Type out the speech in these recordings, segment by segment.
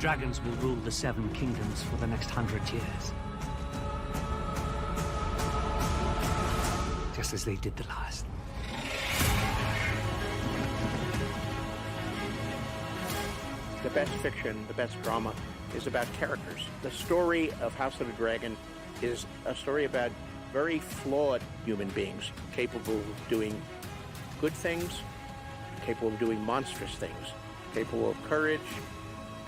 dragons will rule the Seven Kingdoms for the next 100 years. Just as they did the last. The best fiction, the best drama, is about characters. The story of House of the Dragon is a story about very flawed human beings, capable of doing good things, capable of doing monstrous things, capable of courage,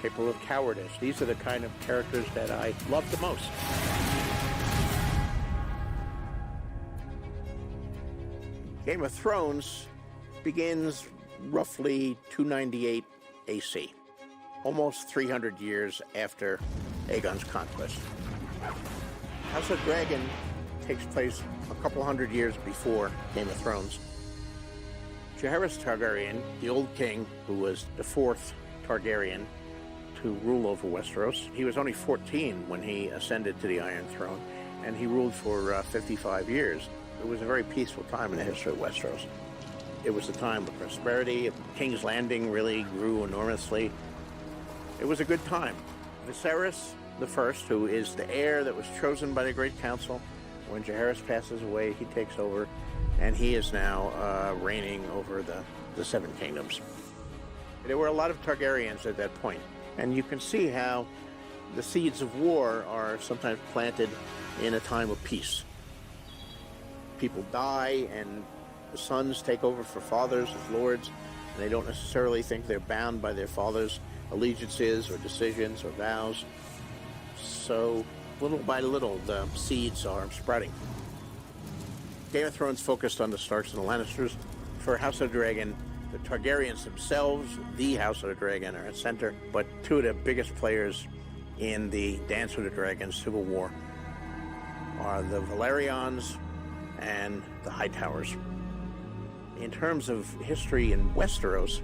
capable of cowardice. These are the kind of characters that I love the most. Game of Thrones begins roughly 298 AC, almost 300 years after Aegon's conquest. House of Dragon takes place a couple hundred years before Game of Thrones. Jaehaerys Targaryen, the old king who was the fourth Targaryen to rule over Westeros, he was only 14 when he ascended to the Iron Throne, and he ruled for 55 years. It was a very peaceful time in the history of Westeros. It was a time of prosperity. King's Landing really grew enormously. It was a good time. Viserys I, who is the heir that was chosen by the Great Council, when Jaehaerys passes away, he takes over, and he is now reigning over the Seven Kingdoms. There were a lot of Targaryens at that point, and you can see how the seeds of war are sometimes planted in a time of peace. People die, and the sons take over for fathers as lords, and they don't necessarily think they're bound by their fathers' allegiances or decisions or vows. So little by little, the seeds are spreading. Game of Thrones focused on the Starks and the Lannisters. For House of the Dragon, the Targaryens themselves, the House of the Dragon, are at center, but two of the biggest players in the Dance with the Dragon Civil War are the Velaryons and the Hightowers. In terms of history in Westeros,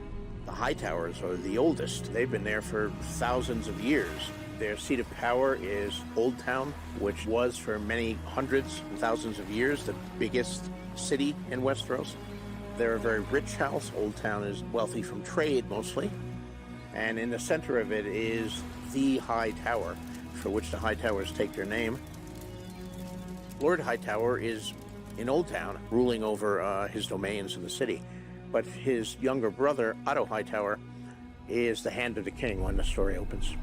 the Hightowers are the oldest. They've been there for thousands of years. Their seat of power is Old Town, which was for many hundreds and thousands of years the biggest city in Westeros. They're a very rich house. Old Town is wealthy from trade mostly. And in the center of it is the High Tower, for which the Hightowers take their name. Lord Hightower is in Old Town, ruling over his domains in the city. But his younger brother, Otto Hightower, is the hand of the king when the story opens.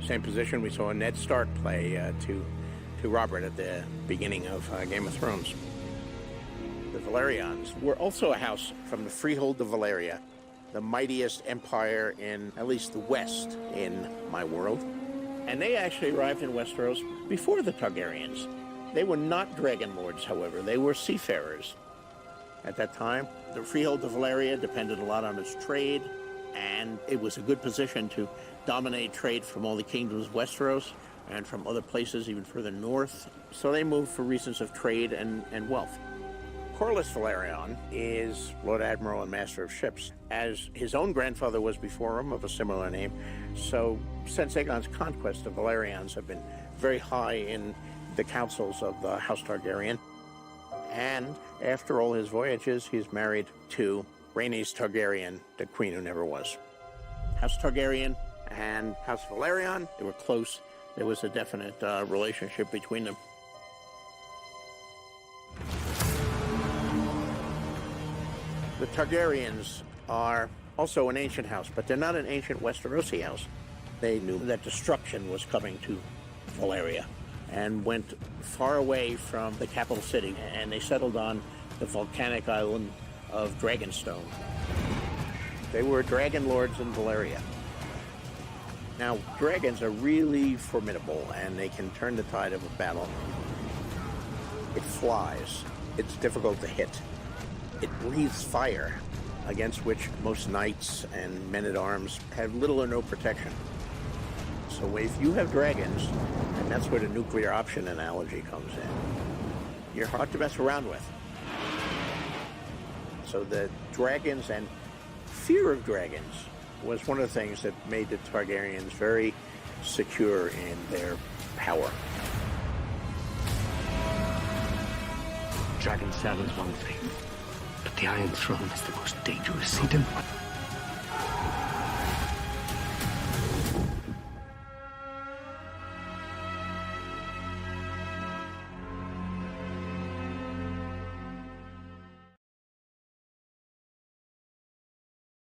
Same position we saw Ned Stark play to Robert at the beginning of Game of Thrones. The Velaryons were also a house from the Freehold of Valyria, the mightiest empire in at least the West in my world. And they actually arrived in Westeros before the Targaryens. They were not dragon lords, however. They were seafarers. At that time, the Freehold of Valyria depended a lot on its trade, and it was a good position to dominate trade from all the kingdoms of Westeros and from other places even further north. So they moved for reasons of trade and wealth. Corlys Velaryon is Lord Admiral and Master of Ships, as his own grandfather was before him of a similar name. So since Aegon's conquest, the Velaryons have been very high in the councils of the House Targaryen. And after all his voyages, he's married to Rhaenys Targaryen, the queen who never was. House Targaryen and House Velaryon, they were close. There was a definite relationship between them. The Targaryens are also an ancient house, but they're not an ancient Westerosi house. They knew that destruction was coming to Valyria and went far away from the capital city, and they settled on the volcanic island of Dragonstone. They were dragon lords in Valyria. Now, dragons are really formidable, and they can turn the tide of a battle. It flies. It's difficult to hit. It breathes fire, against which most knights and men-at-arms have little or no protection. So if you have dragons, and that's where the nuclear option analogy comes in, you're hard to mess around with. So the dragons and fear of dragons was one of the things that made the Targaryens very secure in their power. Dragon Cell is one thing, but the Iron Throne is the most dangerous seat in.